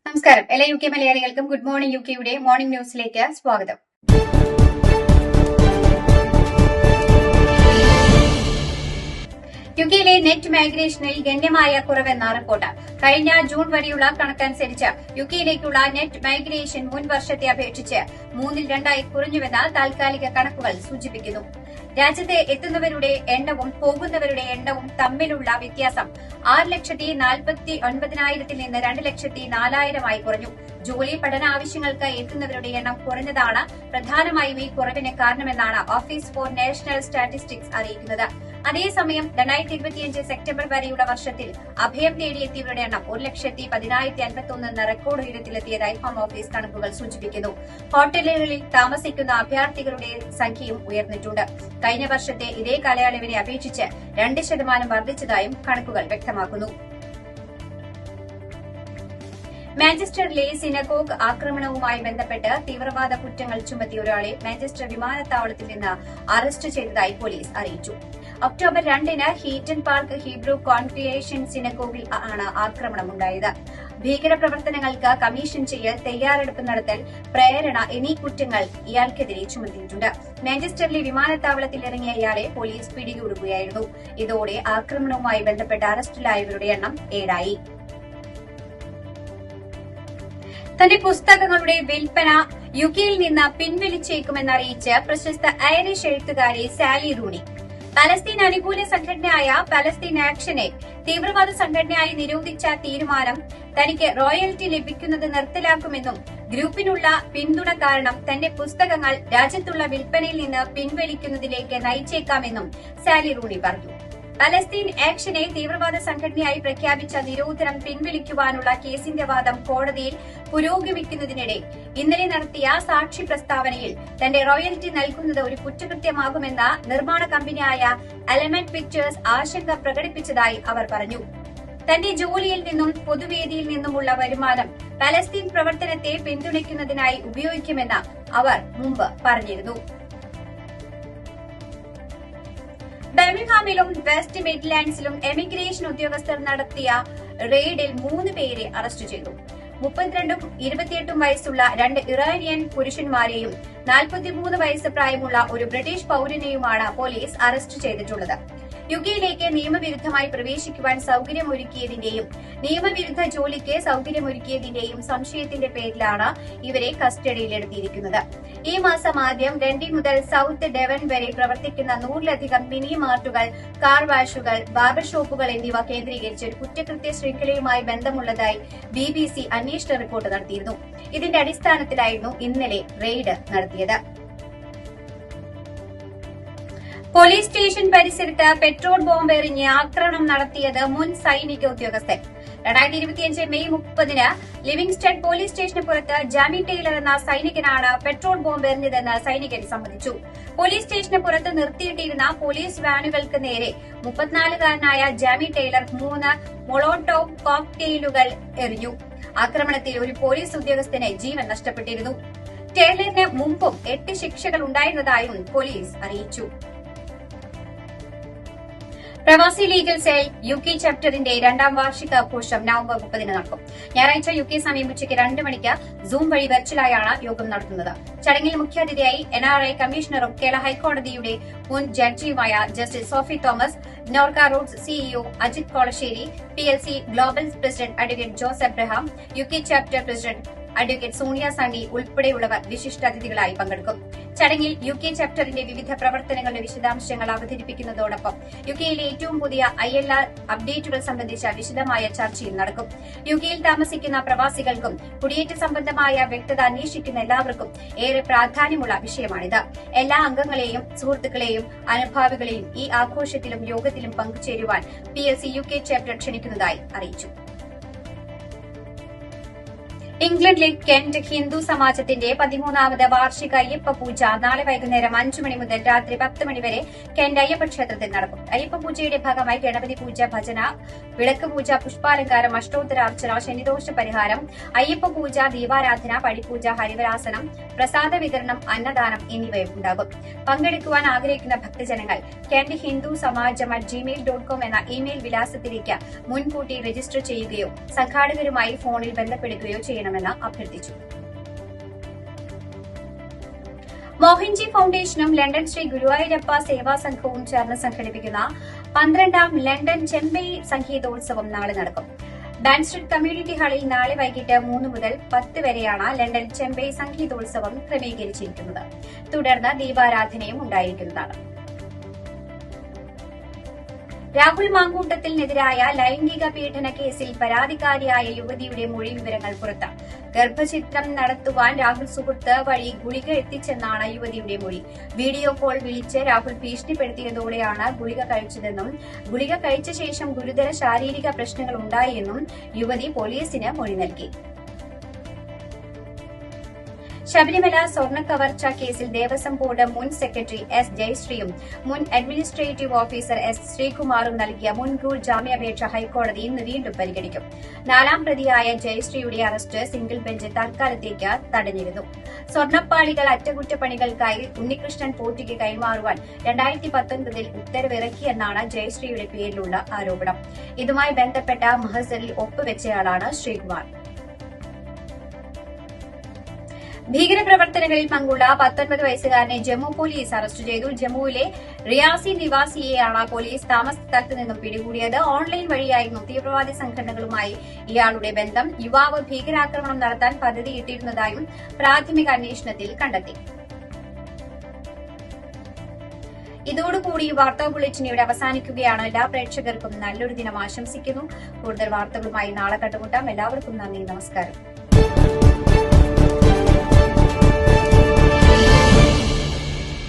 നമസ്കാരം. എല്ലാ U K മലയാളികൾക്കും ഗുഡ് മോർണിംഗ് യു കെയുടെ മോർണിംഗ് ന്യൂസിലേക്ക് സ്വാഗതം. യു കെയിലെ നെറ്റ് മൈഗ്രേഷനിൽ ഗണ്യമായ കുറവെന്ന റിപ്പോർട്ട്. കഴിഞ്ഞ ജൂൺ വരെയുള്ള കണക്കനുസരിച്ച് യു കെയിലേക്കുള്ള നെറ്റ് മൈഗ്രേഷൻ മുൻ വർഷത്തെ അപേക്ഷിച്ച് 2/3 കുറഞ്ഞുവെന്ന് താൽക്കാലിക കണക്കുകൾ സൂചിപ്പിക്കുന്നു. രാജ്യത്ത് എത്തുന്നവരുടെ എണ്ണവും പോകുന്നവരുടെ എണ്ണവും തമ്മിലുള്ള വ്യത്യാസം 6,49,000 നിന്ന് 2,04,000 കുറഞ്ഞു. ജോലി പഠന ആവശ്യങ്ങൾക്ക് എത്തുന്നവരുടെ എണ്ണം കുറഞ്ഞതാണ് പ്രധാനമായും ഈ കുറവിന് കാരണമെന്നാണ് ഓഫീസ് ഫോർ നാഷണൽ സ്റ്റാറ്റിസ്റ്റിക്സ് അറിയിക്കുന്നത്. അതേസമയം 2025 സെപ്റ്റംബർ വരെയുള്ള വർഷത്തിൽ അഭയം തേടിയെത്തിയവരുടെ എണ്ണം 1,10,10,051 എന്ന റെക്കോർഡ് ഉയരത്തിലെത്തിയതായി ഹോം ഓഫീസ് കണക്കുകൾ സൂചിപ്പിക്കുന്നു. ഹോട്ടലുകളിൽ താമസിക്കുന്ന അഭയാർത്ഥികളുടെ സംഖ്യയും ഉയർന്നിട്ടുണ്ട്. കഴിഞ്ഞ വർഷത്തെ ഇതേ കാലയളവിനെ അപേക്ഷിച്ച് 2% വർദ്ധിച്ചതായും കണക്കുകൾ വ്യക്തമാക്കുന്നു. മാഞ്ചസ്റ്ററിലെ സിനഗോഗ് ആക്രമണവുമായി ബന്ധപ്പെട്ട് തീവ്രവാദ കുറ്റങ്ങൾ ചുമത്തിയ ഒരാളെ മാഞ്ചസ്റ്റർ വിമാനത്താവളത്തിൽ നിന്ന് അറസ്റ്റ് ചെയ്തതായി പോലീസ് അറിയിച്ചു. ഒക്ടോബർ 2-ന് ഹീറ്റൺ പാർക്ക് ഹീബ്രു കോൺഗ്രിഗേഷൻ സിനഗോഗിൽ ആണ് ആക്രമണമുണ്ടായത്. ഭീകരപ്രവർത്തനങ്ങൾക്ക് കമ്മീഷൻ ചെയ്യൽ, തയ്യാറെടുപ്പ് നടത്തൽ, പ്രേരണ എന്നീ കുറ്റങ്ങൾ ഇയാൾക്കെതിരെ ചുമത്തിയിട്ടുണ്ട്. മാഞ്ചസ്റ്ററിലെ വിമാനത്താവളത്തിൽ ഇറങ്ങിയ ഇയാളെ പോലീസ് പിടികൂടുകയായിരുന്നു. ഇതോടെ ആക്രമണവുമായി ബന്ധപ്പെട്ട് അറസ്റ്റിലായവരുടെ എണ്ണം 7 തന്റെ പുസ്തകങ്ങളുടെ വിൽപ്പന യുകെയിൽ നിന്ന് പിൻവലിച്ചേക്കുമെന്നറിയിച്ച് പ്രശസ്ത ഐറിഷ് എഴുത്തുകാരി സാലി റൂണി. പലസ്തീൻ അനുകൂല സംഘടനയായ പലസ്തീൻ ആക്ഷനെ തീവ്രവാദ സംഘടനയായി നിരോധിച്ച തീരുമാനം തനിക്ക് റോയൽറ്റി ലഭിക്കുന്നത് നിർത്തലാക്കുമെന്നും ഗ്രൂപ്പിനുള്ള പിന്തുണ കാരണം തന്റെ പുസ്തകങ്ങൾ രാജ്യത്തുള്ള വിൽപ്പനയിൽ നിന്ന് പിൻവലിക്കുന്നതിലേക്ക് നയിച്ചേക്കാമെന്നും സാലി റൂണി പറഞ്ഞു. പലസ്തീൻ ആക്ഷനെ തീവ്രവാദ സംഘടനയായി പ്രഖ്യാപിച്ച നിരോധനം പിൻവലിക്കുവാനുള്ള കേസിന്റെ വാദം കോടതിയിൽ പുരോഗമിക്കുന്നതിനിടെ ഇന്നലെ നടത്തിയ സാക്ഷി പ്രസ്താവനയിൽ തന്റെ റോയൽറ്റി നൽകുന്നത് ഒരു കുറ്റകൃത്യമാകുമെന്ന നിർമ്മാണ കമ്പനിയായ എലമെന്റ് പിക്ചേഴ്സ് ആശങ്ക പ്രകടിപ്പിച്ചതായി അവർ പറഞ്ഞു. തന്റെ ജോലിയിൽ നിന്നും പൊതുവേദിയിൽ നിന്നുമുള്ള വരുമാനം പലസ്തീൻ പ്രവർത്തനത്തെ പിന്തുണയ്ക്കുന്നതിനായി ഉപയോഗിക്കുമെന്ന് അവർ മുമ്പ് പറഞ്ഞിരുന്നു. ബർമിംഗ്ഹാമിലും വെസ്റ്റ് മിഡ്ലാൻഡ്സിലും എമിഗ്രേഷൻ ഉദ്യോഗസ്ഥർ നടത്തിയ റെയ്ഡിൽ 3 പേരെ അറസ്റ്റ് ചെയ്തു. 32ഉം 28ഉം വയസ്സുള്ള 2 ഇറാനിയൻ പുരുഷന്മാരെയും 43 വയസ്സ് പ്രായമുള്ള ഒരു ബ്രിട്ടീഷ് പൌരനെയുമാണ് പോലീസ് അറസ്റ്റ് ചെയ്തിട്ടുള്ളത്. യുകെയിലേക്ക് നിയമവിരുദ്ധമായി പ്രവേശിക്കുവാൻ സൌകര്യമൊരുക്കിയതിന്റെയും നിയമവിരുദ്ധ ജോലിക്ക് സൌകര്യമൊരുക്കിയതിന്റെയും സംശയത്തിന്റെ പേരിലാണ് ഇവരെ കസ്റ്റഡിയിലെടുത്തിരിക്കുന്നത്. ഈ മാസം ആദ്യം ഡൻഡി മുതൽ സൌത്ത് ഡെവൻ വരെ പ്രവർത്തിക്കുന്ന 100-ലധികം മിനി മാർട്ടുകൾ, കാർ വാഷുകൾ, ബാർബർ ഷോപ്പുകൾ എന്നിവ കേന്ദ്രീകരിച്ച് ഒരു കുറ്റകൃത്യ ശൃംഖലയുമായി ബന്ധമുള്ളതായി BBC അന്വേഷണ റിപ്പോർട്ട് നടത്തിയിരുന്നു. ഇതിന്റെ അടിസ്ഥാനത്തിലായിരുന്നു ഇന്നലെ റെയ്ഡ് നടത്തിയത്. പോലീസ് സ്റ്റേഷൻ പരിസരത്ത് പെട്രോൾ ബോംബ് എറിഞ്ഞ് ആക്രമണം നടത്തിയത് മുൻ സൈനിക ഉദ്യോഗസ്ഥൻ. 2025 മെയ് 30-ന് ലിവിംഗ്സ്റ്റൺ പോലീസ് സ്റ്റേഷന് പുറത്ത് ജാമി ടൈലർ എന്ന സൈനികനാണ് പെട്രോൾ ബോംബ് എറിഞ്ഞതെന്ന് സൈനികൻ സമ്മതിച്ചു. പോലീസ് സ്റ്റേഷന് പുറത്ത് നിർത്തിയിട്ടിരുന്ന പോലീസ് വാനുകൾക്ക് നേരെ 34-കാരനായ ജാമി ടൈലർ 3 മൊളോട്ടോവ് കോക്ടെയിലുകൾ എറിഞ്ഞു. ആക്രമണത്തിൽ ഒരു പോലീസ് ഉദ്യോഗസ്ഥന് ജീവൻ നഷ്ടപ്പെട്ടിരുന്നു. ടൈലറിന് മുമ്പും 8 ശിക്ഷകൾ ഉണ്ടായിരുന്നതായും പോലീസ് അറിയിച്ചു. പ്രവാസി ലീഗൽ സെൽ യുകെ ചാപ്റ്ററിന്റെ 2ാം വാർഷികാഘോഷം നവംബർ 30-ന് നടക്കും. ഞായറാഴ്ച യുകെ സമയം ഉച്ചയ്ക്ക് 2 മണിക്ക് സൂം വഴി വെർച്വലായാണ് യോഗം നടത്തുന്നത്. ചടങ്ങിൽ മുഖ്യാതിഥിയായി NRA കമ്മീഷണറും കേരള ഹൈക്കോടതിയുടെ മുൻ ജഡ്ജിയുമായ justice Sophy Thomas, NORKA Roots CEO Ajith Kolassery, PLC global president advocate Jose Abraham, UK chapter president advocate Sonia Sunny ഉൾപ്പെടെയുള്ളവർ വിശിഷ്ടാതിഥികളായി പങ്കെടുക്കും. ചടങ്ങിൽ യുകെ ചാപ്റ്ററിന്റെ വിവിധ പ്രവർത്തനങ്ങളുടെ വിശദാംശങ്ങൾ അവതരിപ്പിക്കുന്നതോടൊപ്പം യുകെയിലെ ഏറ്റവും പുതിയ ILR അപ്ഡേറ്റുകൾ സംബന്ധിച്ച വിശദമായ ചർച്ചയും നടക്കും. യുകെയിൽ താമസിക്കുന്ന പ്രവാസികൾക്കും കുടിയേറ്റ സംബന്ധമായ വ്യക്തത അന്വേഷിക്കുന്ന എല്ലാവർക്കും ഏറെ പ്രാധാന്യമുള്ള വിഷയമാണിത്. എല്ലാ അംഗങ്ങളെയും സുഹൃത്തുക്കളെയും അനുഭാവികളെയും ഈ ആഘോഷത്തിലും യോഗത്തിലും ഇംഗ്ലണ്ടിലെ കെന്റ് ഹിന്ദു സമാജത്തിന്റെ 13ാമത് വാർഷിക അയ്യപ്പ പൂജ നാളെ വൈകുന്നേരം 5 മണി മുതൽ രാത്രി 10 മണി വരെ കെന്റ് അയ്യപ്പ ക്ഷേത്രത്തിൽ നടക്കും. അയ്യപ്പ പൂജയുടെ ഭാഗമായി ഗണപതി പൂജ, ഭജന, വിളക്ക് പൂജ, പുഷ്പാലങ്കാരം, അഷ്ടോത്തരാർച്ചന, ശനിദോഷ പരിഹാരം, അയ്യപ്പ പൂജ, ദീപാരാധന, പടിപൂജ, ഹരിവരാസനം, പ്രസാദ വിതരണം, അന്നദാനം എന്നിവയും ഉണ്ടാകും. പങ്കെടുക്കുവാൻ ആഗ്രഹിക്കുന്ന ഭക്തജനങ്ങൾ കെന്റ് ഹിന്ദു സമാജം @gmail.com എന്ന ഇമെയിൽ വിലാസത്തിലേക്ക് മുൻകൂട്ടി രജിസ്റ്റർ ചെയ്യുകയോ സംഘാടകരുമായി ഫോണിൽ ബന്ധപ്പെടുകയോ ചെയ്യണമെന്ന് അഭ്യർത്ഥിച്ചു. മോഹൻജി ഫൌണ്ടേഷനും ലണ്ടൻ ശ്രീ ഗുരുവായൂരപ്പ സേവാ സംഘവും ചേർന്ന് സംഘടിപ്പിക്കുന്ന 12ാം ലണ്ടൻ ചെമ്പൈ സംഗീതോത്സവം നാളെ നടക്കും. ബാൻസ്ട്രീറ്റ് കമ്മ്യൂണിറ്റി ഹാളിൽ നാളെ വൈകിട്ട് 3 മുതൽ 10 വരെയാണ് ലണ്ടൻ ചെമ്പൈ സംഗീതോത്സവം ക്രമീകരിച്ചിരിക്കുന്നത്. തുടർന്ന് ദീപാരാധനയും ഉണ്ടായിരിക്കുന്നതാണ്. രാഹുൽ മാങ്കൂട്ടത്തിനെതിരായ ലൈംഗിക പീഡന കേസിൽ പരാതിക്കാരിയായ യുവതിയുടെ മൊഴി വിവരങ്ങൾ പുറത്ത്. ഗർഭഛിദ്രം നടത്തുവാൻ രാഹുൽ സുഹൃത്ത് വഴി ഗുളിക എത്തിച്ചെന്നാണ് യുവതിയുടെ മൊഴി. വീഡിയോ കോൾ വിളിച്ച് രാഹുൽ ഭീഷണിപ്പെടുത്തിയതോടെയാണ് ഗുളിക കഴിച്ചതെന്നും ഗുളിക കഴിച്ച ശേഷം ഗുരുതര ശാരീരിക പ്രശ്നങ്ങൾ ഉണ്ടായെന്നും യുവതി പോലീസിന് മൊഴി നൽകി. ശബരിമല സ്വർണ്ണ കവർച്ച കേസിൽ ദേവസ്വം ബോർഡ് മുൻ സെക്രട്ടറി എസ് ജയശ്രീയും മുൻ അഡ്മിനിസ്ട്രേറ്റീവ് ഓഫീസർ എസ് ശ്രീകുമാറും നൽകിയ മുൻകൂർ ജാമ്യാപേക്ഷ ഹൈക്കോടതി ഇന്ന് വീണ്ടും പരിഗണിക്കും. 4ാം പ്രതിയായ ജയശ്രീയുടെ അറസ്റ്റ് സിംഗിൾ ബെഞ്ച് തൽക്കാലത്തേക്ക് തടഞ്ഞിരുന്നു. സ്വർണ്ണപ്പാളികൾ അറ്റകുറ്റപ്പണികൾക്കായി ഉണ്ണികൃഷ്ണൻ പോറ്റിക്ക് കൈമാറുവാൻ 2019 ഉത്തരവിറക്കിയെന്നാണ് ജയശ്രീയുടെ പേരിലുള്ള ആരോപണം. ഇതുമായി ബന്ധപ്പെട്ട മഹസറിൽ ഒപ്പുവെച്ചയാളാണ് ശ്രീകുമാർ. ഭീകരപ്രവർത്തനങ്ങളിൽ പങ്കുള്ള 19 വയസ്സുകാരനെ ജമ്മു പോലീസ് അറസ്റ്റ് ചെയ്തു. ജമ്മുവിലെ റിയാസി നിവാസിയെയാണ് പോലീസ് താമസ സ്ഥലത്ത് നിന്നും പിടികൂടിയത്. ഓൺലൈൻ വഴിയായിരുന്നു തീവ്രവാദി സംഘടനകളുമായി ഇയാളുടെ ബന്ധം. യുവാവ് ഭീകരാക്രമണം നടത്താൻ പദ്ധതിയിട്ടിരുന്നതായും പ്രാഥമിക അന്വേഷണത്തിൽ കണ്ടെത്തി. ഇതോടുകൂടി വാർത്താ ബുള്ളറ്റിൻ ഇവിടെ അവസാനിക്കുകയാണ്. എല്ലാ പ്രേക്ഷകർക്കും നല്ലൊരു ദിനം ആശംസിക്കുന്നു. കൂടുതൽ വാർത്തകളുമായി നാളെ കണ്ടുമുട്ടാം. എല്ലാവർക്കും നന്ദി, നമസ്കാരം.